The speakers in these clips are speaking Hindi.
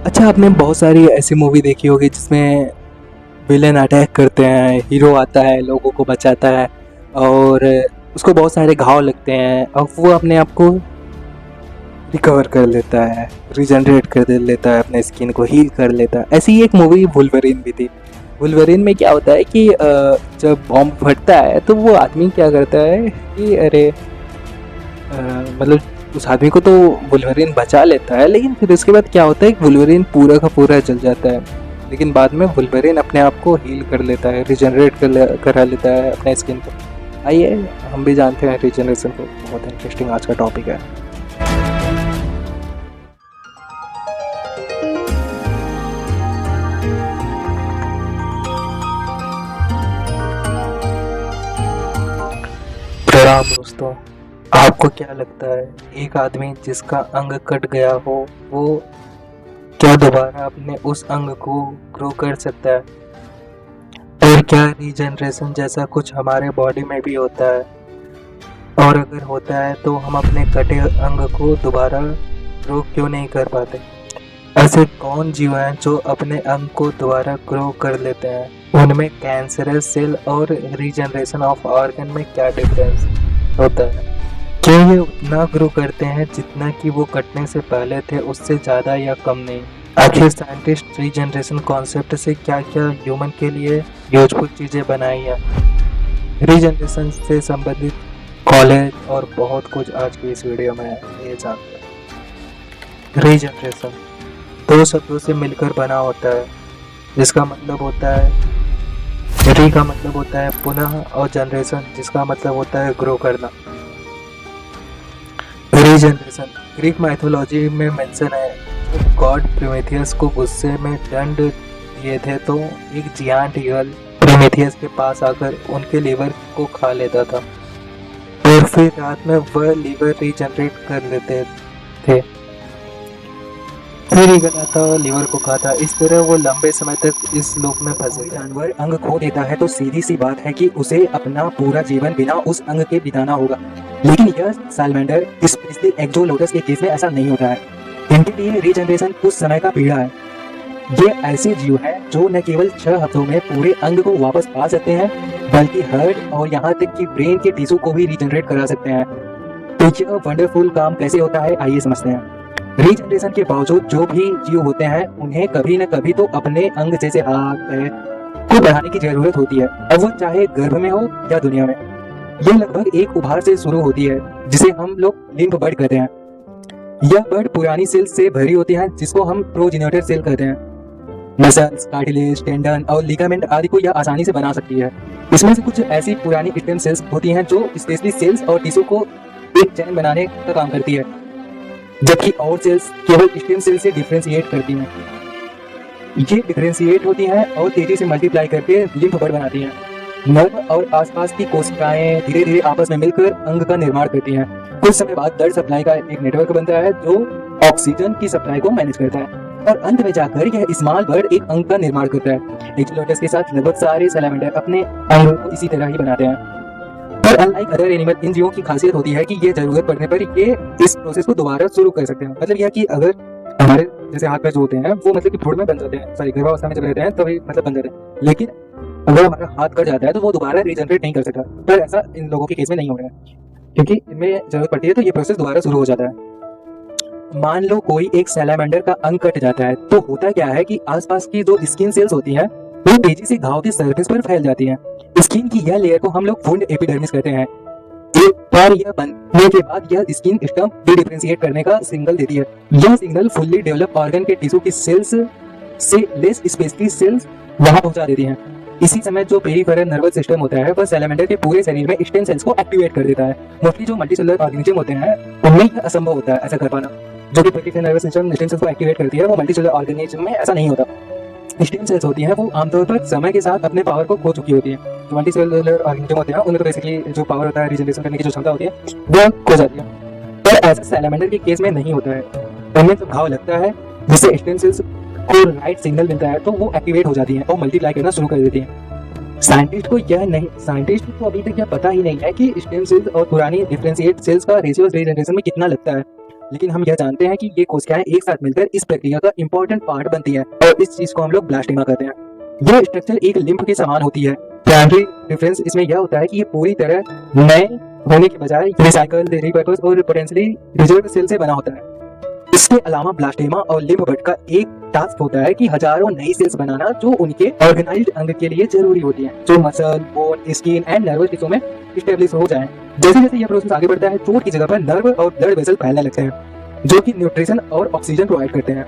अच्छा, आपने बहुत सारी ऐसी मूवी देखी होगी जिसमें विलेन अटैक करते हैं, हीरो आता है, लोगों को बचाता है और उसको बहुत सारे घाव लगते हैं और वो अपने आप को रिकवर कर लेता है, रीजनरेट कर लेता है, अपने स्किन को हील कर लेता है। ऐसी ही एक मूवी वुल्वरीन भी थी। वुल्वरीन में क्या होता है कि जब बॉम्ब फटता है तो वो आदमी क्या करता है कि मतलब उस आदमी को तो वुल्वरीन बचा लेता है, लेकिन फिर उसके बाद क्या होता है कि वुल्वरीन पूरा का पूरा जल जाता है। लेकिन बाद में वुल्वरीन अपने आप को हील कर लेता है, रीजनरेट करा लेता है अपने स्किन को। आइए हम भी जानते हैं रीजनरेशन को। बहुत इंटरेस्टिंग आज का टॉपिक है। प्रणाम दोस्तों। आपको क्या लगता है एक आदमी जिसका अंग कट गया हो वो क्या दोबारा अपने उस अंग को ग्रो कर सकता है? और क्या रीजनरेशन जैसा कुछ हमारे बॉडी में भी होता है? और अगर होता है तो हम अपने कटे अंग को दोबारा ग्रो क्यों नहीं कर पाते? ऐसे कौन जीव हैं जो अपने अंग को दोबारा ग्रो कर लेते हैं? उनमें कैंसरस सेल और रीजनरेशन ऑफ ऑर्गन में क्या डिफरेंस होता है? क्या ये उतना ग्रो करते हैं जितना कि वो कटने से पहले थे, उससे ज़्यादा या कम नहीं? आखिर साइंटिस्ट रीजनरेशन कॉन्सेप्ट से क्या क्या ह्यूमन के लिए यूजफुल चीज़ें बनाई हैं? रीजनरेशन से संबंधित कॉलेज और बहुत कुछ आज की इस वीडियो में ये जानते हैं। रीजनरेशन दो शब्दों से मिलकर बना होता है, जिसका मतलब होता है री का मतलब होता है पुनः और जनरेशन जिसका मतलब होता है ग्रो करना। रीजनरेशन ग्रीक माइथोलॉजी में मेंशन है। जब गॉड प्रोमेथियस को गुस्से में दंड दिए थे तो एक जियांट ईगल प्रोमेथियस के पास आकर उनके लीवर को खा लेता था और फिर रात में वह लीवर रीजनरेट कर लेते थे। फिर ईगल आता और लीवर को खाता। इस तरह वो लंबे समय तक इस लोक में फंसे। जानवर अंग खो देता है तो सीधी सी बात है कि उसे अपना पूरा जीवन बिना उस अंग के बिताना होगा, लेकिन यह सालमेंडर स्पेशली एक्जोलोटस के केस में ऐसा नहीं होता है। इनके लिए रीजनरेशन कुछ समय का पीड़ा है। ये ऐसे जीव हैं जो न केवल 6 हफ्तों में पूरे अंग को वापस पा सकते हैं, बल्कि हार्ट और यहाँ तक कि ब्रेन के टिश्यू को भी रीजनरेट करा सकते हैं। तो यह वंडरफुल काम कैसे होता है, आइए समझते हैं। रीजनरेशन के बावजूद जो भी जीव होते हैं उन्हें कभी न कभी तो अपने अंग जैसे हाथ पैर को बढ़ाने की जरूरत होती है, अब वो चाहे गर्भ में हो या दुनिया में। यह लगभग एक उभार से शुरू होती है जिसे हम लोग लिम्फ बड कहते हैं। यह बड पुरानी सेल्स से भरी होती है जिसको हम प्रोजेनिटर सेल कहते हैं। मसल्स, कार्टिलेज, टेंडन और लिगामेंट आदि को यह आसानी से बना सकती है। इसमें से कुछ ऐसी पुरानी स्टेम सेल्स होती हैं जो स्पेशली सेल्स और टिश्यू को एक चैन बनाने का काम करती है, जबकि और सेल्स केवल स्टेम सेल से डिफरेंशिएट करती हैं। ये डिफरेंशिएट होती हैं और तेजी से मल्टीप्लाई करके लिम्फ बड बनाती हैं। नर्व और आसपास की कोशिकाएं धीरे धीरे आपस में मिलकर अंग का निर्माण करती हैं। कुछ समय बाद ब्लड सप्लाई का एक नेटवर्क बनता है जो ऑक्सीजन की सप्लाई को मैनेज करता है और अंत में जाकर यह स्मॉल बर्ड एक अंग का निर्माण करता है। एक्सोलोटस के साथ लगभग सारे सैलामेंडर अपने अंग को इसी तरह ही बनाते हैं। पर अनलाइक अदर एनिमल, इन जीवों की खासियत होती है कि ये जरूरत पड़ने पर ये इस प्रोसेस को दोबारा शुरू कर सकते हैं। मतलब यह कि अगर हमारे जैसे हाथ पैर जो होते हैं वो मतलब कि फुट में बन जाते हैं, सॉरी गर्भावस्था में जब रहते हैं तभी मतलब बन जाते हैं, लेकिन अगर हमारा हाथ कट जाता है तो वो दोबारा रीजनरेट नहीं कर सकता। पर ऐसा इन लोगों के केस में नहीं हो रहा है क्योंकि इनमें जरूरत पड़ती है तो ये प्रोसेस दोबारा शुरू हो जाता है। मान लो कोई एक सैलामेंडर का अंग कट जाता है तो होता क्या है कि आसपास की जो स्किन सेल्स होती हैं वो तेजी से घाव की सरफेस पर फैल जाती हैं। स्किन की यह लेयर को हम लोग वुंड एपिडर्मिस कहते हैं। एक बार यह बनने के बाद यह स्किन स्टम्प डिफरेंशिएट करने का सिग्नल देती है। यह सिग्नल फुल्ली डेवलप ऑर्गन के टिश्यू की सेल्स से लेस स्पेशली सेल्स वहां पहुंचा देती हैं। इसी समय जो पेरिफेरल नर्वस सिस्टम होता है वह सैलामेंडर के पूरे शरीर में स्टेम सेल्स को एक्टिवेट कर देता है। मोस्टली जो मल्टीसेलुलर ऑर्गेनिज्म होते हैं उनमें यह असंभव होता है ऐसा कर पाना। जो कि peripheral nervous system stem cells को एक्टिवेट करती है वो मल्टीसेलुलर ऑर्गेनिज्म में ऐसा नहीं होता। स्टेम सेल्स होती हैं वो आमतौर पर समय के साथ अपने पावर को खो चुकी होती है। जो मल्टीसेलुलर ऑर्गेनिज्म होते हैं उनमें तो बेसिकली जो पावर होता है रीजनरेशन करने की जो क्षमता होती है वो खो जाती है। पर ऐसा सैलामेंडर के केस में नहीं होता है। उनमें जब घाव लगता है जिससे स्टेम सेल्स को राइट सिग्नल मिलता है तो वो एक्टिवेट हो जाती हैं और मल्टीप्लाई करना शुरू कर देती हैं। साइंटिस्ट को अभी तक यह पता ही नहीं है कि स्टेम सेल्स और पुरानी डिफरेंशिएट सेल्स का रेशियो रीजनरेशन में कितना लगता है। लेकिन हम यह जानते हैं कि ये कोशिकाएं एक साथ मिलकर इस प्रक्रिया का इंपॉर्टेंट पार्ट बनती है और इस चीज को हम लोग ब्लास्टेमा कहते हैं। यह स्ट्रक्चर एक लिम्फ के समान होती है। प्राइमरी डिफरेंस इसमें यह होता है कि ये पूरी तरह नए होने के बजाय रिसाइकल, रिपर्पस और पोटेंशियली रिजर्व सेल से बना होता है। इसके अलावा ब्लास्टेमा और लिम्फ बट का एक टास्क होता है कि हजारों नई सेल्स बनाना जो उनके ऑर्गेनाइज्ड अंग के लिए जरूरी होती हैं, जो muscle, bone, skin and nervous tissue में स्टेब्लिश हो जाएं। जैसे जैसे यह प्रोसेस आगे बढ़ता है, चोट की जगह पर नर्व और ब्लड वेसल फैलने लगते हैं, जो कि न्यूट्रिशन और ऑक्सीजन प्रोवाइड करते हैं।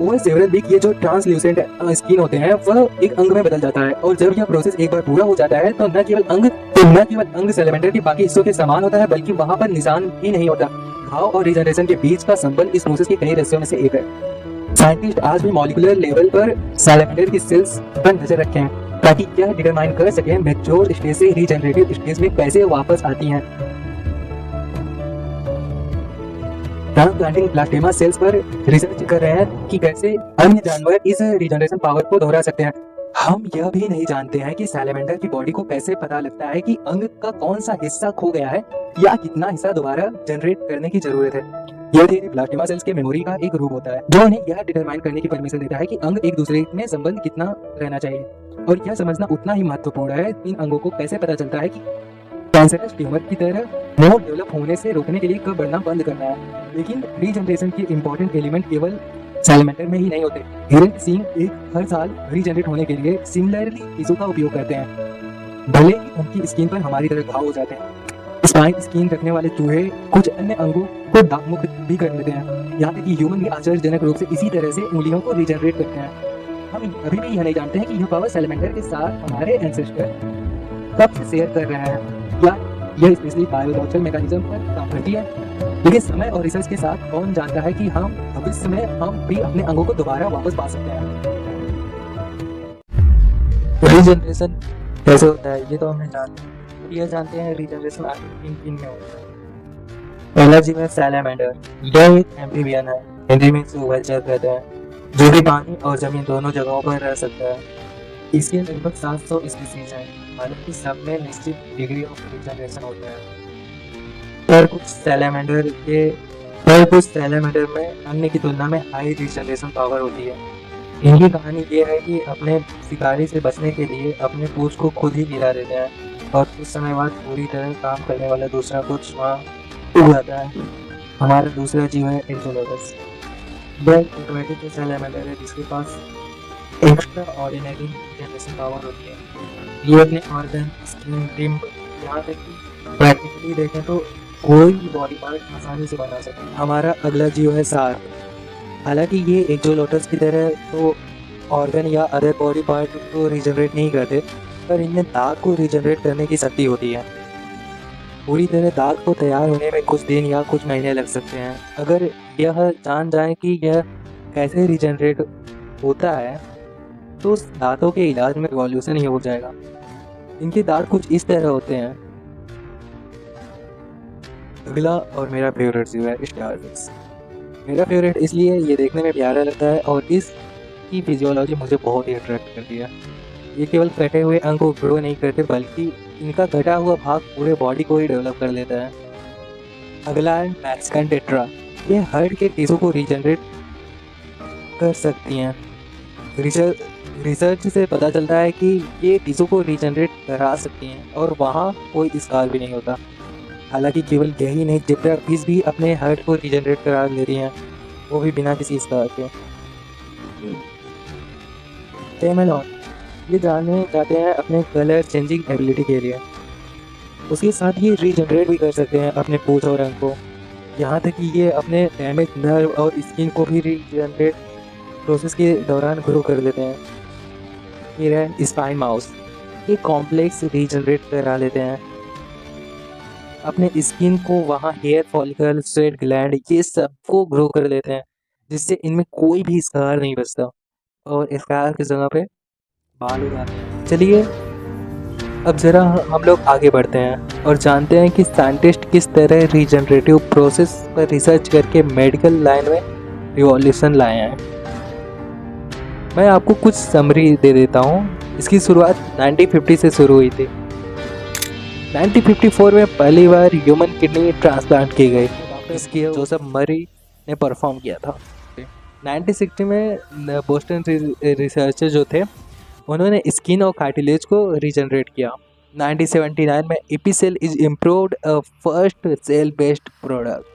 ओवर सेवरल वीक ये जो ट्रांसल्यूसेंट स्किन होते हैं वह एक अंग में बदल जाता है, और जब यह प्रोसेस एक बार पूरा हो जाता है तो न केवल अंग सैलमेंडर के बाकी हिस्सों के समान होता है, बल्कि वहां पर निशान ही नहीं होता। घाव और रीजनरेशन के बीच का संबंध इस प्रोसेस के कई रहस्यों में से एक है। साइंटिस्ट आज भी मॉलिक्यूलर लेवल पर सैलमेंडर की सेल्स पर नजर रखे हैं ताकि यह डिटरमाइन कर सकें मैच्योर स्टेज से रीजनरेटिव स्टेज में कैसे वापस आती हैं। ट्रांसप्लांटिंग ब्लास्टेमा सेल्स पर रिसर्च कर रहे हैं कि कैसे अन्य जानवर इस रीजनरेशन पावर को दोहरा सकते हैं। हम यह भी नहीं जानते हैं कि सैलमेंडर की बॉडी को कैसे पता लगता है कि अंग का कौन सा हिस्सा खो गया है या कितना हिस्सा दोबारा जनरेट करने की जरूरत है। यह थियरी ब्लास्टेमा सेल्स के मेमोरी का एक रूप होता है, जो उन्हें यह डिटरमाइन करने की परमिशन देता है कि अंग एक दूसरे में संबंध कितना रहना चाहिए। और यह समझना उतना ही महत्वपूर्ण है इन अंगों को कैसे पता चलता है कि कैंसरस ट्यूमर की तरह मोर डेवलप होने से रोकने के लिए कब बढ़ना बंद करना है। लेकिन रीजनरेशन के इंपॉर्टेंट एलिमेंट केवल सैलमेंडर में ही नहीं होते। हिरन सींग एक हर साल रीजनरेट होने के लिए सिमिलरली टिश्यू का उपयोग करते हैं, भले ही उनकी स्किन पर हमारी तरह घाव हो जाते हैं। स्पाइन स्किन रखने वाले चूहे कुछ अन्य अंगों को दाग मुक्त भी कर लेते हैं, यहाँ तक कि ह्यूमन भी आश्चर्यजनक रूप से इसी तरह से उंगलियों को रीजनरेट करते हैं। हम अभी भी यह नहीं जानते हैं कि यह पावर सैलमेंडर के साथ हमारे एंसेस्टर कब से शेयर कर रहे हैं, या यह स्पेशली बायोलॉजिकल मैकेनिज्म पर काम करती है। लेकिन समय और रिसर्च के साथ कौन जानता है कि हम भविष्य में हम भी अपने अंगों को दोबारा वापस पा सकते हैं। रीजनरेशन कैसे होता है ये तो हमने जानते हैं रीजनरेशन आखिर किन में होता है। पहला जीव है सैलमेंडर। यह एक एम्फीबियन है, हिंदी में इसे उभयचर कहते हैं, जो कि पानी और जमीन दोनों जगहों पर रह सकता है। इसके लगभग 700 स्पीसीज हैं, हालांकि सब में निश्चित डिग्री ऑफ रीजनरेशन होता है। पर कुछ सैलमेंडर में अन्य की तुलना में हाई रीजनरेशन पावर होती है। इनकी कहानी ये है कि अपने शिकारी से बचने के लिए अपने पूंछ को खुद ही गिरा देते हैं, और कुछ समय बाद पूरी तरह काम करने वाला दूसरा कुछ वहाँ उग आता है। हमारा दूसरा जीव है एक्सोलोटस। यह ऑटोमेटिक सैलमेंडर है जिसके पास एक्स्ट्रा ऑर्डिनरी रीजनरेशन पावर होती है। ये अपने ऑर्गन, स्किन, लिम्ब, यहाँ तक कि प्रैक्टिकली देखें तो कोई भी बॉडी पार्ट आसानी से बना सकते हैं। हमारा अगला जीव है शार्क। हालांकि ये एक्सोलोटस की तरह तो ऑर्गन या अदर बॉडी पार्ट को रीजनरेट नहीं करते, पर इनमें दाग को रीजनरेट करने की शक्ति होती है। पूरी तरह दाग को तैयार होने में कुछ दिन या कुछ महीने लग सकते हैं। अगर यह जान जाए कि यह कैसे रीजनरेट होता है तो उस दांतों के इलाज में रिवॉल्यूशन ही हो जाएगा। इनके दांत कुछ इस तरह होते हैं। अगला और मेरा फेवरेट जीव है स्टारफिश। मेरा फेवरेट इसलिए ये देखने में प्यारा लगता है और इसकी फिजियोलॉजी मुझे बहुत ही अट्रैक्ट करती है। ये केवल कटे हुए अंग को ग्रो नहीं करते, बल्कि इनका कटा हुआ भाग पूरे बॉडी को ही डेवलप कर लेता है। अगला है मैक्सिकन टेट्रा। ये हार्ट के टिश्यू को रीजनरेट कर सकती हैं। रिसर्च से पता चलता है कि ये टिश्यू को रीजनरेट करा सकती हैं और वहाँ कोई स्कार भी नहीं होता। हालांकि केवल यही नहीं, जेब्रा फिश भी अपने हार्ट को रीजनरेट करा लेती हैं, वो भी बिना किसी स्कार के। कैमेलॉन ये जाने जाते हैं अपने कलर चेंजिंग एबिलिटी के लिए। उसके साथ ही रीजनरेट भी कर सकते हैं अपने पूंछ और अंग को, यहाँ तक कि ये अपने डैमेज नर्व और स्किन को भी रीजनरेट प्रोसेस के दौरान ग्रो कर लेते हैं। फिर है स्पाइन माउस। ये कॉम्प्लेक्स रीजनरेट करा लेते हैं अपने स्किन को, वहाँ हेयर फॉलिकल, स्वेट ग्लैंड ये सब को ग्रो कर लेते हैं, जिससे इनमें कोई भी स्कार नहीं बचता और स्कार की जगह पे बाल उग आते हैं। चलिए अब ज़रा हम लोग आगे बढ़ते हैं और जानते हैं कि साइंटिस्ट किस तरह रीजनरेटिव प्रोसेस पर रिसर्च करके मेडिकल लाइन में रिवॉल्यूशन लाए हैं। मैं आपको कुछ समरी दे देता हूँ। इसकी शुरुआत 1950 से शुरू हुई थी। 1954 में पहली बार ह्यूमन किडनी ट्रांसप्लांट की गई। इसकी जोसेफ मरी ने परफॉर्म किया था। 1960 में बोस्टन रिसर्चर जो थे उन्होंने स्किन और कार्टिलेज को रीजनरेट किया। 1979 में Epicel is improved a first cell based product.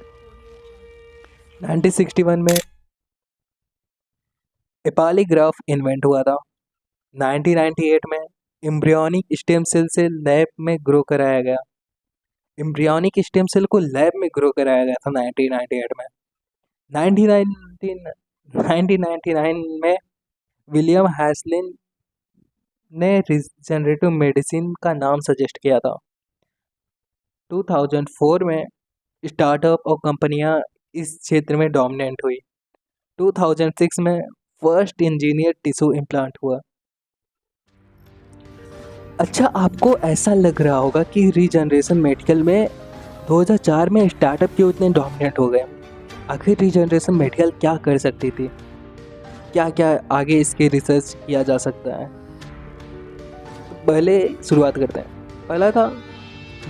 1961 में एपालीग्राफ इन्वेंट हुआ था। 1998 में एम्ब्रियोनिक स्टेम सेल से लैब में ग्रो कराया गया। एम्ब्रियोनिक स्टेम सेल को लैब में ग्रो कराया गया था 1998 में। 1999 में विलियम हैसलिन ने रिजनरेटिव मेडिसिन का नाम सजेस्ट किया था। 2004 में स्टार्टअप और कंपनियां इस क्षेत्र में डोमिनेंट हुई। 2006 में फर्स्ट इंजीनियर टिश्यू इम्प्लांट हुआ। अच्छा, आपको ऐसा लग रहा होगा कि रीजनरेशन मेडिकल में 2004 में स्टार्टअप क्यों इतने डोमिनेंट हो गए। आखिर रीजनरेशन मेडिकल क्या कर सकती थी, क्या क्या आगे इसके रिसर्च किया जा सकता है। पहले शुरुआत करते हैं। पहला था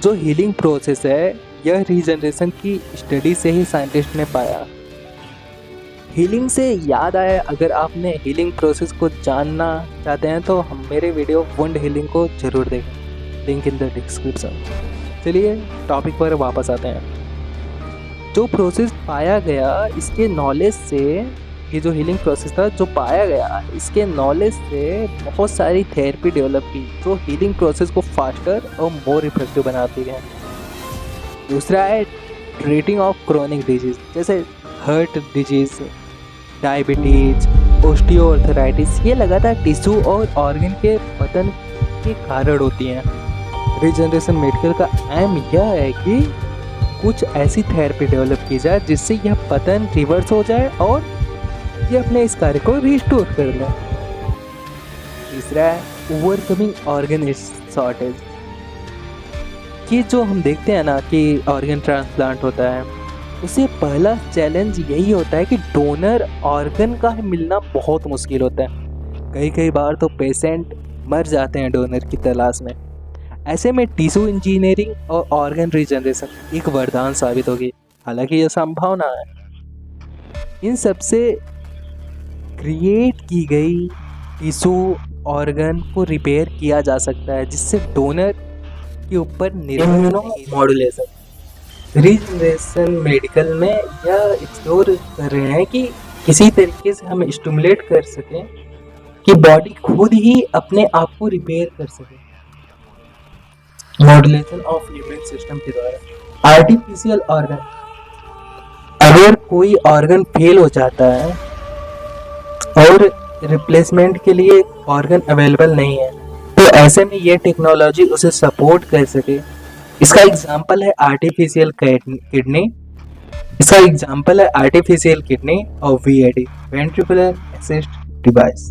जो हीलिंग प्रोसेस है, यह रीजनरेशन की स्टडी से ही साइंटिस्ट ने पाया। हीलिंग से याद आया, अगर आपने हीलिंग प्रोसेस को जानना चाहते हैं तो हम मेरे वीडियो वुंड हीलिंग को जरूर देखें, लिंक इन द डिस्क्रिप्शन। चलिए टॉपिक पर वापस आते हैं। जो प्रोसेस पाया गया इसके नॉलेज से, ये जो हीलिंग प्रोसेस था जो पाया गया इसके नॉलेज से बहुत सारी थेरेपी डेवलप की जो हीलिंग प्रोसेस को फास्टर और मोर इफेक्टिव बनाती है। दूसरा है ट्रीटिंग ऑफ क्रोनिक डिजीज, जैसे हार्ट डिजीज, डायबिटीज, ओस्टियोआर्थराइटिस। ये लगातार टिश्यू और ऑर्गन के पतन के कारण होती हैं। रीजनरेशन मेडिकल का एम यह है कि कुछ ऐसी थेरेपी डेवलप की जाए जिससे यह पतन रिवर्स हो जाए और ये अपने इस कार्य को रिस्टोर कर ले। तीसरा है ओवरकमिंग ऑर्गन शॉर्टेज, कि जो हम देखते हैं ना कि ऑर्गन ट्रांसप्लांट होता है, उसे पहला चैलेंज यही होता है कि डोनर ऑर्गन का मिलना बहुत मुश्किल होता है। कई बार तो पेशेंट मर जाते हैं डोनर की तलाश में। ऐसे में टिश्यू इंजीनियरिंग और ऑर्गन रीजनरेशन एक वरदान साबित होगी। हालांकि यह संभावना है, इन सबसे क्रिएट की गई टिश्यू ऑर्गन को रिपेयर किया जा सकता है, जिससे डोनर के ऊपर मॉड्यूलेशन। रीजनरेशन मेडिकल में यह एक्सप्लोर कर रहे हैं कि किसी तरीके से हम स्टिमुलेट कर सकें कि बॉडी खुद ही अपने आप को रिपेयर कर सके, मॉड्यूलेशन ऑफ इम्यून सिस्टम के द्वारा। आर्टिफिशियल ऑर्गन, अगर कोई ऑर्गन फेल हो जाता है और रिप्लेसमेंट के लिए ऑर्गन अवेलेबल नहीं है, तो ऐसे में ये टेक्नोलॉजी उसे सपोर्ट कर सके। इसका एग्जांपल है आर्टिफिशियल किडनी। इसका एग्जांपल है आर्टिफिशियल किडनी और वीएडी, वेंट्रिकुलर असिस्ट डिवाइस।